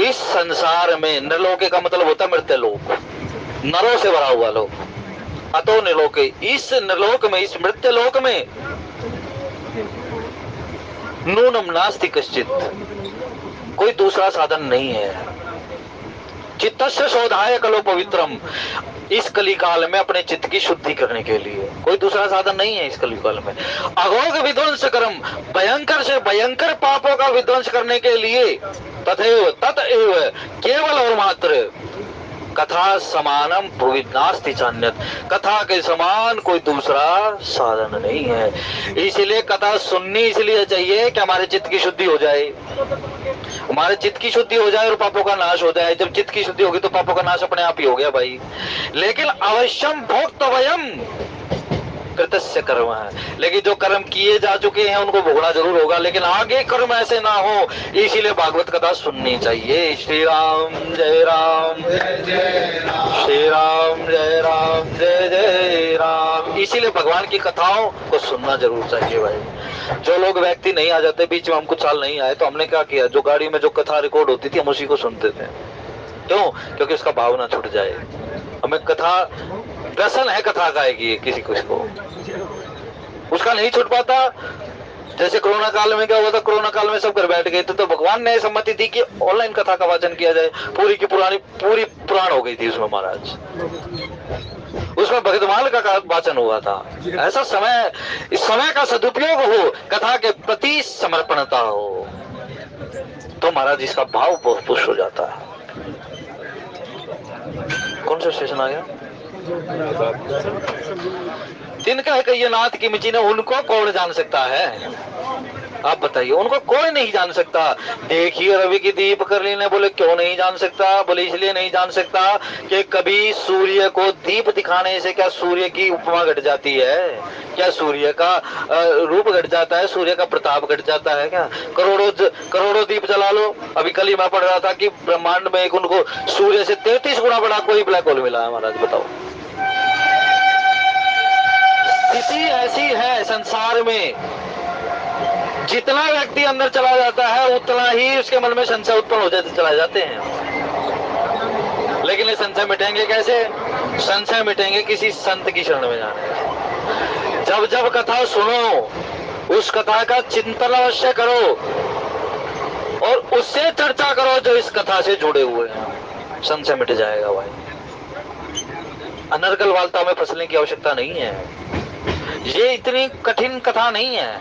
इस संसार में नरलोके का मतलब होता है मृत्यु लोक, नरों से भरा हुआ लोक। अतो नरलोके, इस नरलोक में, इस मृत्यु लोक में नूनम नास्ति कश्चित, कोई दूसरा साधन नहीं है। चित्तस्य शोधाय कलो पवित्रम, इस कली काल में अपने चित्त की शुद्धि करने के लिए कोई दूसरा साधन नहीं है इस कली काल में। अघोग विध्वंस करम, भयंकर से भयंकर पापों का विध्वंस करने के लिए, तथैव ततएव, केवल और मात्र कथा समानम भुवि नास्ति चान्यत्, कथा के समान कोई दूसरा साधन नहीं है। इसलिए कथा सुननी इसलिए चाहिए कि हमारे चित्त की शुद्धि हो जाए, हमारे चित्त की शुद्धि हो जाए और पापों का नाश हो जाए। जब चित्त की शुद्धि होगी तो पापों का नाश अपने आप ही हो गया भाई। लेकिन अवश्यम भोक्तव्यम कृतस्य कर्म है, लेकिन जो कर्म किए जा चुके हैं उनको भोगना जरूर होगा, लेकिन आगे कर्म ऐसे ना हो, इसीलिए भागवत कथा सुननी चाहिए। श्री राम जय राम, श्री राम जय राम, जय जय राम। इसीलिए भगवान की कथाओं को सुनना जरूर चाहिए भाई। जो लोग व्यक्ति नहीं आ जाते, बीच में हम कुछ साल नहीं आए तो हमने क्या किया, जो गाड़ी में जो कथा रिकॉर्ड होती थी हम उसी को सुनते थे। क्यों? क्योंकि उसका भाव ना छूट जाए। हमें कथा व्यसन है, कथा का है कि किसी को उसका नहीं छूट पाता। जैसे कोरोना काल में क्या हुआ था, कोरोना काल में सब घर बैठ गए थे तो भगवान ने सम्मति दी कि ऑनलाइन कथा का वाचन किया जाए। पूरी की पूरी पुराण हो गई थी उसमें महाराज, उसमें भगतमाल का वाचन हुआ था। ऐसा समय, इस समय का सदुपयोग हो, कथा के प्रति समर्पणता हो तो महाराज इसका भाव बहुत पुष्ट हो जाता है। कौन सा स्टेशन आ गया? जिनका कहिए नाथ की मिची ने, उनको कौन जान सकता है? आप बताइए, उनको कोई नहीं जान सकता। देखिए रवि की दीप कर ली ने, बोले क्यों नहीं जान सकता? बोले इसलिए नहीं जान सकता कि कभी सूर्य को दीप दिखाने से क्या सूर्य की उपमा घट जाती है? क्या सूर्य का रूप घट जाता है? सूर्य का प्रताप घट जाता है क्या? करोड़ों दीप जला लो। अभी कल ही मैं पढ़ रहा था कि ब्रह्मांड में एक उनको सूर्य से 33 गुना बड़ा कोई ब्लैक होल मिला है महाराज, बताओ। स्थिति ऐसी है संसार में, जितना व्यक्ति अंदर चला जाता है उतना ही उसके मन में संशय उत्पन्न हो जाते चला जाते हैं। लेकिन ये संशय मिटेंगे कैसे? संशय मिटेंगे किसी संत की शरण में जाने। जब जब कथा सुनो, उस कथा का चिंतन अवश्य करो और उससे चर्चा करो जो इस कथा से जुड़े हुए हैं, संशय मिट जाएगा भाई। अनर्गल वार्ता में फंसने की आवश्यकता नहीं है। ये इतनी कठिन कथा नहीं है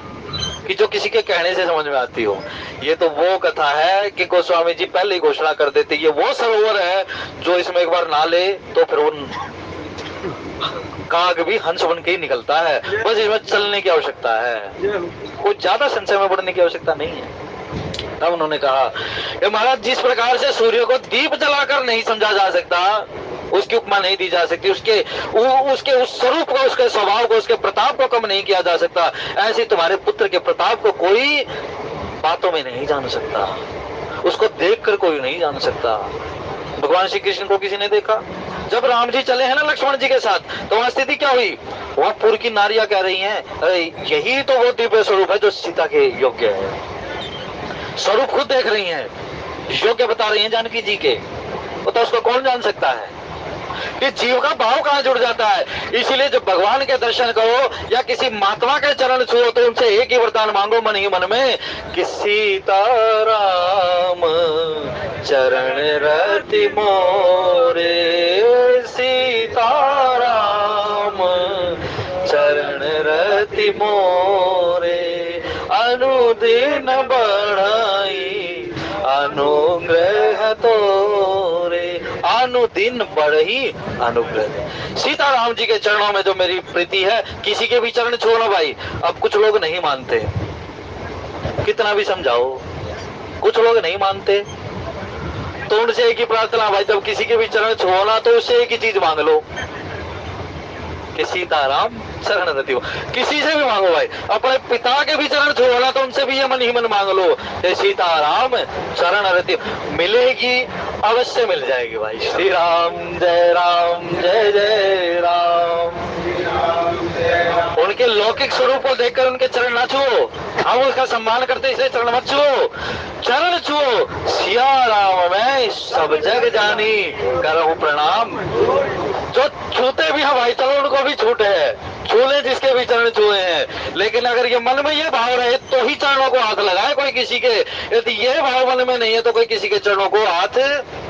कि जो किसी के कहने से समझ में आती हो। ये तो वो कथा है कि गोस्वामी जी पहले ही घोषणा कर देते, ये वो सरोवर है जो इसमें एक बार नहा ले तो फिर वो काग भी हंस बन के ही निकलता है। बस इसमें चलने की आवश्यकता है, कोई ज्यादा संशय में पड़ने की आवश्यकता नहीं है। तब उन्होंने कहा कि महाराज जिस प्रकार से सूर्य को दीप जलाकर नहीं समझा जा सकता, उसकी उपमा नहीं दी जा सकती, उसके उस स्वरूप को, उसके स्वभाव को, उसके प्रताप को कम नहीं किया जा सकता, ऐसे तुम्हारे पुत्र के प्रताप को कोई बातों में नहीं जान सकता, उसको देखकर कोई नहीं जान सकता। भगवान श्री कृष्ण को किसी ने देखा? जब राम जी चले हैं ना लक्ष्मण जी के साथ, तो वहां स्थिति क्या हुई? वहां पूर्व की नारियां कह रही हैं, अरे यही तो वो दिव्य स्वरूप है जो सीता के योग्य है। स्वरूप खुद देख रही हैं, योग्य बता रही हैं जानकी जी के, तो उसको कौन जान सकता है कि जीव का भाव कहाँ जुड़ जाता है। इसीलिए जब भगवान के दर्शन करो या किसी महात्मा के चरण छुओ तो उनसे एक ही वरदान मांगो मन ही मन में कि सीताराम चरण रति मोरे, सीताराम चरण रति मोरे, अनुदिन बढ़ाई अनुग्रह तोरे, अनुदिन बढ़ी अनुग्रह। सीताराम जी के चरणों में जो मेरी प्रीति है, किसी के भी चरण छोड़ो भाई। अब कुछ लोग नहीं मानते, कितना भी समझाओ, कुछ लोग नहीं मानते, तो उनसे एक ही प्रार्थना भाई, जब किसी के भी चरण छोड़ना तो उससे एक ही चीज मांग लो कि सीताराम शरण रति हो। किसी से भी मांगो भाई, अपने पिता के भी चरण छोड़ना तो उनसे भी ये मन ही मन मांग लो कि सीताराम शरण रति। मिलेगी, अवश्य मिल जाएगी भाई। श्री राम जय जय राम। उनके लौकिक स्वरूप को देखकर उनके चरण ना छुओ, हम उसका सम्मान करते इसलिए चरण मत छुओ, चरण छुओ। सिया राम मैं सब जग जानी करहूं प्रणाम। जो छूते भी हैं भाई, चलो उनको भी छूटे है, छूले जिसके भी चरण छुए हैं। लेकिन अगर ये मन में ये भाव रहे तो ही चरणों को हाथ लगाए कोई किसी के, यदि ये भाव मन में नहीं है तो कोई किसी के चरणों को हाथ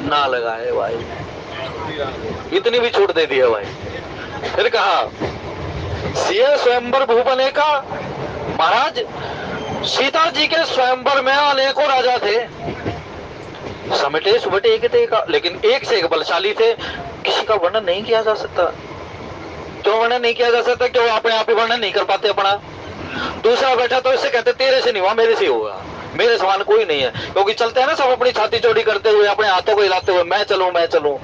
ना लगाए भाई। इतनी भी छूट दे दी है भाई। फिर कहा सिया स्वयंवर भूपने का। महाराज सीता जी के स्वयंवर में अनेकों राजा थे, समेटे सुबटे एक थे, लेकिन एक से एक बलशाली थे, किसी का वर्णन नहीं किया जा सकता। क्यों वर्णन नहीं किया जा सकता? क्यों अपने आप ही वर्णन नहीं कर पाते अपना। दूसरा बैठा तो इससे कहते तेरे से नहीं हुआ, मेरे से होगा, मेरे समान कोई नहीं है। क्योंकि चलते हैं ना सब अपनी छाती चौड़ी करते हुए, अपने हाथों को हिलाते हुए, मैं चलूं मैं चलूं,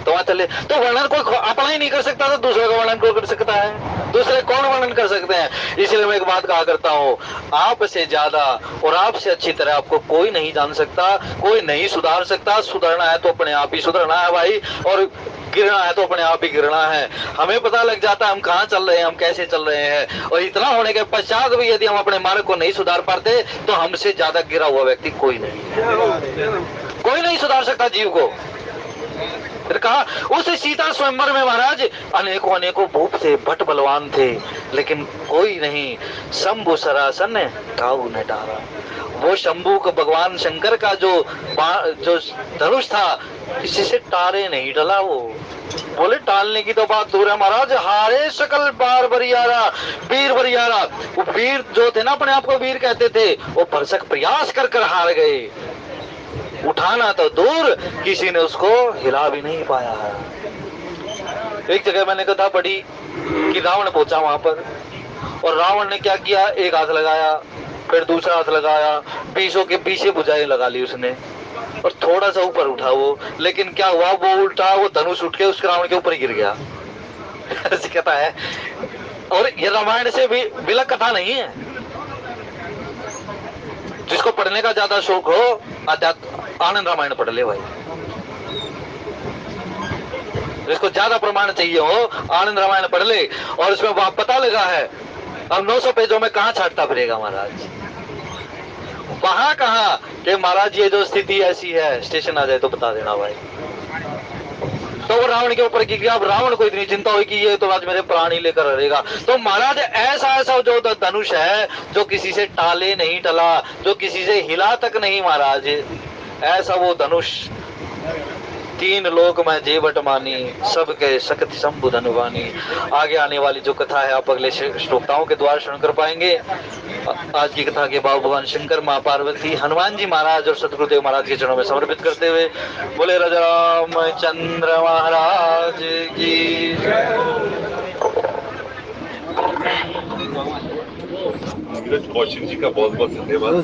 तो वहां चले। तो वर्णन कोई अपना ही नहीं कर सकता तो दूसरे का वर्णन कौन कर सकता है? दूसरे कौन वर्णन कर सकते हैं? इसलिए मैं एक बात कहा करता हूं, आपसे ज्यादा और आपसे अच्छी तरह आपको कोई नहीं जान सकता, कोई नहीं सुधार सकता। सुधरना है तो अपने आप ही सुधरना है भाई, और गिरना है तो अपने आप ही गिरना है। हमें पता लग जाता है हम कहाँ चल रहे हैं, हम कैसे चल रहे हैं, और इतना होने के पश्चात भी यदि हम अपने मार्ग को नहीं सुधार पाते तो हमसे ज्यादा गिरा हुआ व्यक्ति कोई नहीं है। कोई नहीं सुधार सकता जीव को। फिर कहा उस सीता स्वयंवर में महाराज अनेकों अनेकों भूप थे, भट बलवान थे, लेकिन कोई नहीं शंभु सरासन काऊ न डारा। वो शंभु को भगवान शंकर का जो धनुष था, किसी से टारे नहीं डला। वो बोले टालने की तो बात दूर है महाराज, हारे सकल बार बरियारा, वीर बरियारा। वो वीर जो थे ना, अपने आप को वीर कहते थे, वो भरसक प्रयास कर कर हार गए। उठाना तो दूर, किसी ने उसको हिला भी नहीं पाया। एक जगह मैंने कथा पढ़ी कि रावण पहुंचा वहां पर, और रावण ने क्या किया, एक हाथ लगाया, फिर दूसरा हाथ लगाया, बीसों के पीछे भुजाएं लगा ली उसने, और थोड़ा सा ऊपर उठा वो, लेकिन क्या हुआ, वो उल्टा वो धनुष उठ के उस रावण के ऊपर गिर गया। ऐसी कथा है, और ये रामायण से भी बिलक कथा नहीं है। जिसको पढ़ने का ज्यादा शौक हो, आनंद रामायण पढ़ ले भाई। जिसको ज्यादा प्रमाण चाहिए हो, आनंद रामायण पढ़ ले, और इसमें पता लगा है अब 900 पेजों में कहां छाटता फिरेगा महाराज। वहां कहा कि महाराज ये जो स्थिति ऐसी है, स्टेशन आ जाए तो बता देना भाई। तो वो रावण के ऊपर की, अब रावण को इतनी चिंता हुई कि ये तो आज मेरे प्राण ही लेकर रहेगा। तो महाराज ऐसा ऐसा जो धनुष है, जो किसी से टाले नहीं टला, जो किसी से हिला तक नहीं महाराज, ऐसा वो धनुष तीन लोक में जेवट मानी, सबके शक्ति शंभु धनुवानी। आगे आने वाली जो कथा है आप अगले श्रोताओं के द्वारा सुन कर पाएंगे। आज की कथा के भाव भगवान शंकर, मां पार्वती, हनुमान जी महाराज और सतगुरुदेव महाराज के चरणों में समर्पित करते हुए बोले राजा रामचंद्र महाराज की। नीरज कौशिक जी का बहुत बहुत धन्यवाद।